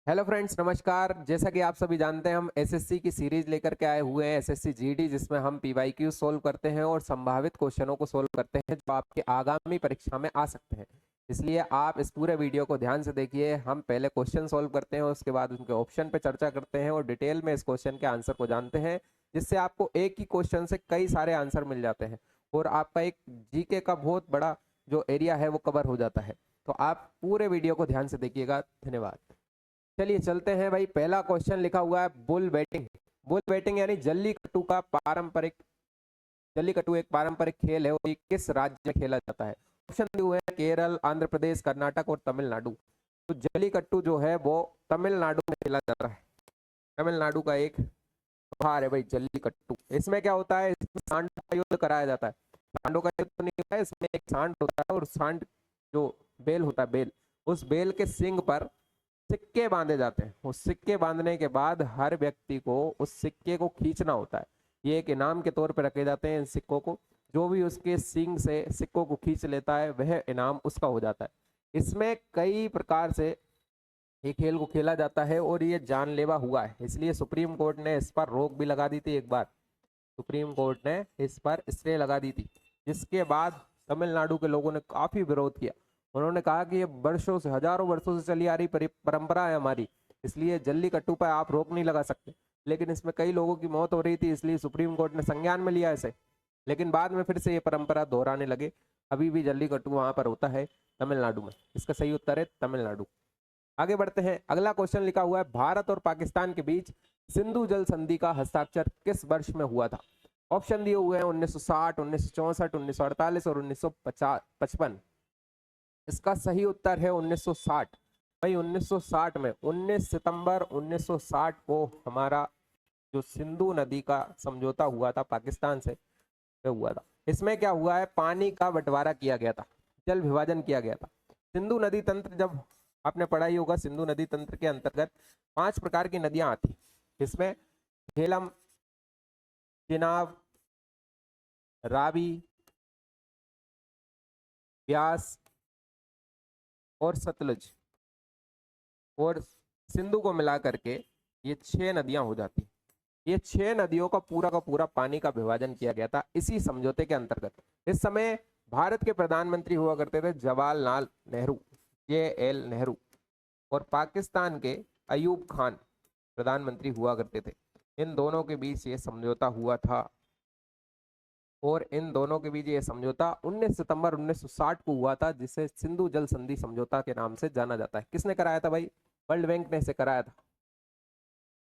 Hello friends, नमस्कार। जैसा कि आप सभी जानते हैं, हम एसएससी की सीरीज लेकर के आए हुए हैं, एसएससी जीडी, जिसमें हम पीवाईक्यू सोल्व करते हैं और संभावित क्वेश्चनों को सोल्व करते हैं जो आपके आगामी परीक्षा में आ सकते हैं। इसलिए आप इस पूरे वीडियो को ध्यान से देखिए। हम पहले क्वेश्चन सोल्व करते हैं, उसके बाद उनके ऑप्शन पे चर्चा करते हैं और डिटेल में इस क्वेश्चन के आंसर को जानते हैं, जिससे आपको एक ही क्वेश्चन से कई सारे आंसर मिल जाते हैं और आपका एक जीके का बहुत बड़ा जो एरिया है वो कवर हो जाता है। तो आप पूरे वीडियो को ध्यान से देखिएगा। धन्यवाद। चलिए चलते हैं भाई। पहला क्वेश्चन लिखा हुआ है बुल बैटिंग। बुल बैटिंग यानी जल्लीकट्टू का पारंपरिक, जल्लीकट्टू एक पारंपरिक खेल है और ये किस राज्य में खेला जाता है? ऑप्शन दिए हुए हैं केरल, आंध्र प्रदेश, कर्नाटक और तमिलनाडु। तो जल्लीकट्टू जो है वो तमिलनाडु में खेला जाता है। तमिलनाडु का एक त्योहार है भाई जल्लीकट्टू। इसमें क्या होता है? इसमें सांडों का युद्ध कराया जाता है। सांडों का युद्ध तो नहीं होता है, इसमें एक सांड होता है और सांड जो बेल होता है, बेल, उस बेल के सिंग पर सिक्के बांधे जाते हैं। उस सिक्के बांधने के बाद हर व्यक्ति को उस सिक्के को खींचना होता है। ये एक इनाम के तौर पर रखे जाते हैं इन सिक्कों को। जो भी उसके सींग से सिक्कों को खींच लेता है वह इनाम उसका हो जाता है। इसमें कई प्रकार से ये खेल को खेला जाता है और ये जानलेवा हुआ है, इसलिए सुप्रीम कोर्ट ने इस पर रोक भी लगा दी थी एक बार। सुप्रीम कोर्ट ने इस पर स्टे लगा दी थी, जिसके बाद तमिलनाडु के लोगों ने काफी विरोध किया। उन्होंने कहा कि ये वर्षों से, हजारों वर्षों से चली आ रही परंपरा है हमारी, इसलिए जल्लीकट्टू पर आप रोक नहीं लगा सकते। लेकिन इसमें कई लोगों की मौत हो रही थी, इसलिए सुप्रीम कोर्ट ने संज्ञान में लिया इसे। लेकिन बाद में फिर से ये परंपरा दोहराने लगे। अभी भी जल्लीकट्टू वहां पर होता है तमिलनाडु में। इसका सही उत्तर है तमिलनाडु। आगे बढ़ते हैं। अगला क्वेश्चन लिखा हुआ है भारत और पाकिस्तान के बीच सिंधु जल संधि का हस्ताक्षर किस वर्ष में हुआ था? ऑप्शन दिए हुए हैं 1960, 1964, 1948 और 1955। इसका सही उत्तर है 1960। भाई 1960 में 19 सितंबर 1960 को हमारा जो सिंधु नदी का समझौता हुआ था पाकिस्तान से, वह हुआ था। इसमें क्या हुआ है? पानी का बंटवारा किया गया था, जल विभाजन किया गया था। सिंधु नदी तंत्र जब आपने पढ़ाई होगा, सिंधु नदी तंत्र के अंतर्गत 5 प्रकार की नदियां आती। इसमें झेलम, चिनाब, रावी, ब्यास और सतलुज और सिंधु को मिला करके ये 6 नदियां हो जाती। ये 6 नदियों का पूरा पानी का विभाजन किया गया था इसी समझौते के अंतर्गत। इस समय भारत के प्रधानमंत्री हुआ करते थे जवाहरलाल नेहरू, JL नेहरू, और पाकिस्तान के अयूब खान प्रधानमंत्री हुआ करते थे। इन दोनों के बीच ये समझौता हुआ था और इन दोनों के बीच ये समझौता 19 सितंबर 1960 को हुआ था, जिसे सिंधु जल संधि समझौता के नाम से जाना जाता है। किसने कराया था भाई? वर्ल्ड बैंक ने इसे कराया था,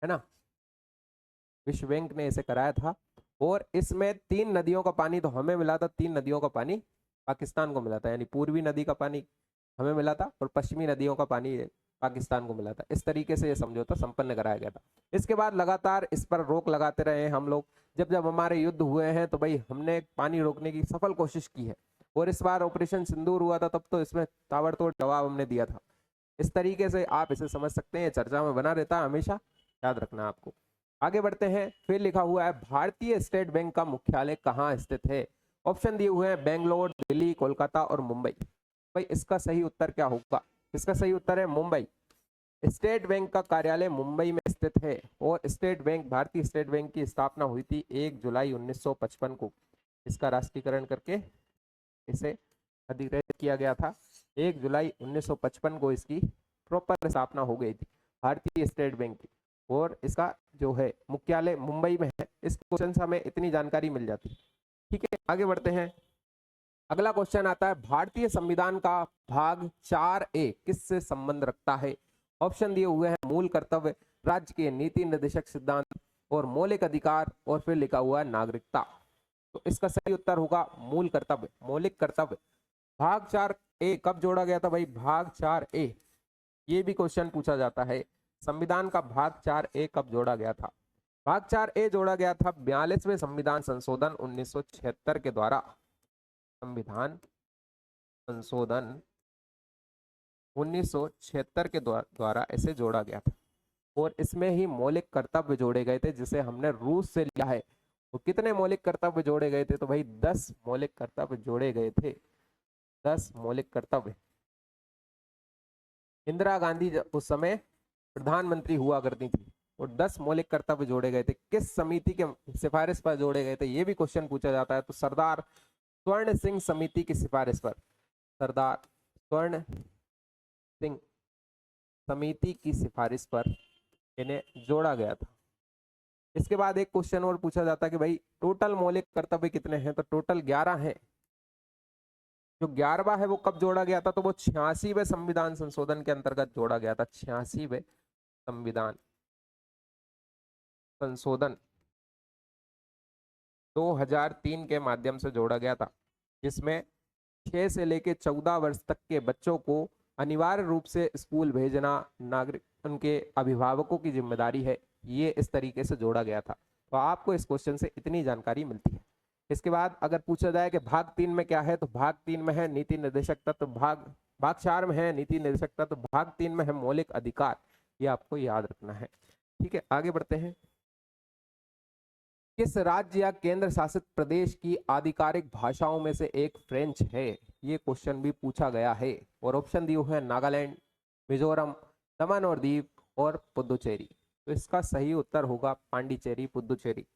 है ना? विश्व बैंक ने इसे कराया था। और इसमें 3 नदियों का पानी तो हमें मिला था, 3 नदियों का पानी पाकिस्तान को मिला था। यानी पूर्वी नदी का पानी हमें मिला था और पश्चिमी नदियों का पानी पाकिस्तान को मिला था। इस तरीके से यह समझौता संपन्न कराया गया था। इसके बाद लगातार इस पर रोक लगाते रहे हम लोग। जब जब हमारे युद्ध हुए हैं तो भाई हमने पानी रोकने की सफल कोशिश की है। और इस बार ऑपरेशन सिंदूर हुआ था, तब तो इसमें ताबड़तोड़ जवाब हमने दिया था। इस तरीके से आप इसे समझ सकते हैं, चर्चा में बना रहता है हमेशा, याद रखना आपको। आगे बढ़ते हैं। फिर लिखा हुआ है भारतीय स्टेट बैंक का मुख्यालय कहाँ स्थित है? ऑप्शन दिए हुए हैं बेंगलोर, दिल्ली, कोलकाता और मुंबई। भाई इसका सही उत्तर क्या होगा? इसका सही उत्तर है मुंबई। स्टेट बैंक का कार्यालय मुंबई में स्थित है और स्टेट बैंक, भारतीय स्टेट बैंक की स्थापना हुई थी 1 जुलाई 1955 को। इसका राष्ट्रीयकरण करके इसे अधिकृत किया गया था। 1 जुलाई 1955 को इसकी प्रॉपर स्थापना हो गई थी भारतीय स्टेट बैंक की। और इसका जो है मुख्यालय मुंबई में है। इस क्वेश्चन से हमें इतनी जानकारी मिल जाती है। ठीक है, आगे बढ़ते हैं। अगला क्वेश्चन आता है भारतीय संविधान का भाग 4A किससे संबंध रखता है? ऑप्शन दिए हुए हैं मूल कर्तव्य, राज्य के नीति निर्देशक सिद्धांत और मौलिक अधिकार, और फिर लिखा हुआ है नागरिकता। तो इसका सही उत्तर होगा मूल कर्तव्य, मौलिक कर्तव्य। भाग 4A कब जोड़ा गया था भाई? भाग 4A, ये भी क्वेश्चन पूछा जाता है। संविधान का भाग 4A कब जोड़ा गया था? भाग 4A जोड़ा गया था 42वें संविधान संशोधन 1976 के द्वारा। संविधान संशोधन 1976 के द्वारा इसे जोड़ा गया था। और इसमें ही मौलिक कर्तव्य जोड़े गए थे, जिसे हमने रूस से लिया है। तो कितने मौलिक कर्तव्य जोड़े गए थे? तो भाई 10 मौलिक कर्तव्य जोड़े गए थे। 10 मौलिक कर्तव्य। इंदिरा गांधी उस समय प्रधानमंत्री हुआ करती थी और 10 मौलिक कर्तव्य जोड़े गए थे, किस समिति के सिफारिश पर जोड़े गए थे, ये भी क्वेश्चन पूछा जाता है। तो सरदार स्वर्ण सिंह समिति की सिफारिश पर, सरदार स्वर्ण सिंह समिति की सिफारिश पर इन्हें जोड़ा गया था। इसके बाद एक क्वेश्चन और पूछा जाता है कि भाई टोटल मौलिक कर्तव्य कितने हैं, तो टोटल 11 हैं। जो 11वां है वो कब जोड़ा गया था, तो वो 86वें संविधान संशोधन के अंतर्गत जोड़ा गया था। 86वें संविधान संशोधन 2003 के माध्यम से जोड़ा गया था, जिसमें 6 से लेकर 14 वर्ष तक के बच्चों को अनिवार्य रूप से स्कूल भेजना नागरिक उनके अभिभावकों की जिम्मेदारी है, ये इस तरीके से जोड़ा गया था। तो आपको इस क्वेश्चन से इतनी जानकारी मिलती है। इसके बाद अगर पूछा जाए कि भाग 3 में क्या है, तो भाग 3 में है नीति निर्देशक तत्व, भाग 4 में है नीति निर्देशक तत्व, भाग 3 में है मौलिक अधिकार। ये आपको याद रखना है। ठीक है, आगे बढ़ते हैं। किस राज्य या केंद्र शासित प्रदेश की आधिकारिक भाषाओं में से एक फ्रेंच है, ये क्वेश्चन भी पूछा गया है। और ऑप्शन दिए हुए हैं नागालैंड, मिजोरम, दमन और दीव और पुदुचेरी। तो इसका सही उत्तर होगा पांडिचेरी, पुदुचेरी।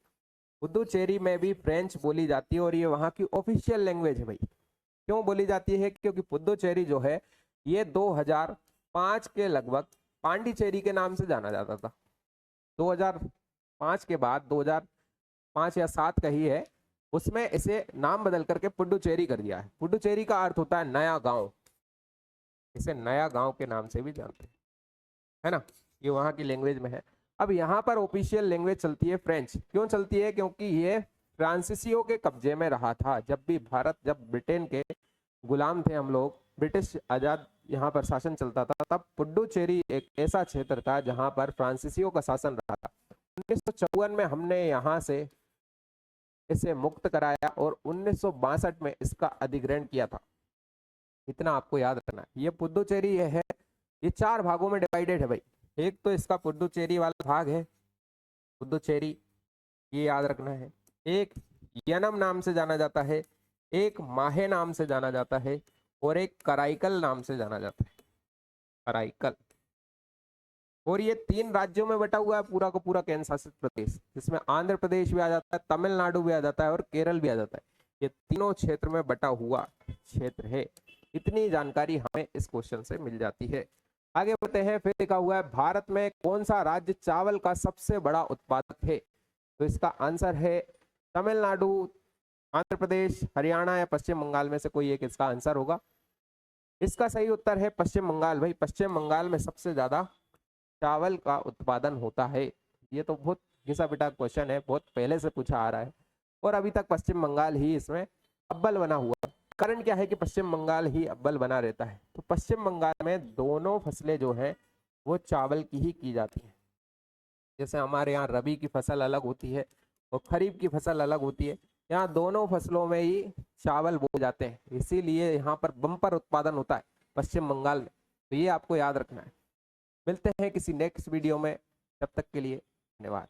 पुदुचेरी में भी फ्रेंच बोली जाती है और ये वहाँ की ऑफिशियल लैंग्वेज है भाई। क्यों बोली जाती है, क्योंकि पुदुचेरी जो है ये 2005 के लगभग पांडिचेरी के नाम से जाना जाता था। 2005 के बाद 2005 या 7 का ही है, उसमें इसे नाम बदल करके पुडुचेरी कर दिया है। पुडुचेरी का अर्थ होता है नया गांव, इसे नया गांव के नाम से भी जानते हैं, है ना। ये वहाँ की लैंग्वेज में है। अब यहाँ पर ऑफिशियल लैंग्वेज चलती है फ्रेंच। क्यों चलती है, क्योंकि ये फ्रांसीसियों के कब्जे में रहा था। जब ब्रिटेन के गुलाम थे हम लोग, ब्रिटिश आजाद यहाँ पर शासन चलता था, तब पुडुचेरी एक ऐसा क्षेत्र था जहाँ पर फ्रांसीसियों का शासन रहा था। 1954 में हमने यहाँ से इसे मुक्त कराया और 1962 में इसका अधिग्रहण किया था। इतना आपको याद रखना है। ये पुडुचेरी है, ये 4 भागों में डिवाइडेड है भाई। एक तो इसका पुडुचेरी वाला भाग है पुडुचेरी, ये याद रखना है। एक यनम नाम से जाना जाता है, एक माहे नाम से जाना जाता है और एक कराईकल नाम से जाना जाता है, कराईकल। और ये 3 राज्यों में बटा हुआ है पूरा का पूरा केंद्र शासित प्रदेश, जिसमें आंध्र प्रदेश भी आ जाता है, तमिलनाडु भी आ जाता है और केरल भी आ जाता है। ये तीनों क्षेत्र में बटा हुआ क्षेत्र है। इतनी जानकारी हमें इस क्वेश्चन से मिल जाती है। आगे बढ़ते हैं। फिर लिखा हुआ है भारत में कौन सा राज्य चावल का सबसे बड़ा उत्पादक है, तो इसका आंसर है तमिलनाडु, आंध्र प्रदेश, हरियाणा या पश्चिम बंगाल में से कोई एक इसका आंसर होगा। इसका सही उत्तर है पश्चिम बंगाल। भाई पश्चिम बंगाल में सबसे ज्यादा चावल का उत्पादन होता है। ये तो बहुत घिसा पिटा क्वेश्चन है, बहुत पहले से पूछा आ रहा है और अभी तक पश्चिम बंगाल ही इसमें अव्वल बना हुआ है। कारण क्या है कि पश्चिम बंगाल ही अव्वल बना रहता है। तो पश्चिम बंगाल में दोनों फसलें जो हैं वो चावल की ही की जाती हैं। जैसे हमारे यहाँ रबी की फसल अलग होती है और खरीफ की फसल अलग होती है, यहाँ दोनों फसलों में ही चावल बोए जाते हैं, इसीलिए यहाँ पर बम्पर उत्पादन होता है पश्चिम बंगाल में। तो ये आपको याद रखना है। मिलते हैं किसी नेक्स्ट वीडियो में, तब तक के लिए धन्यवाद।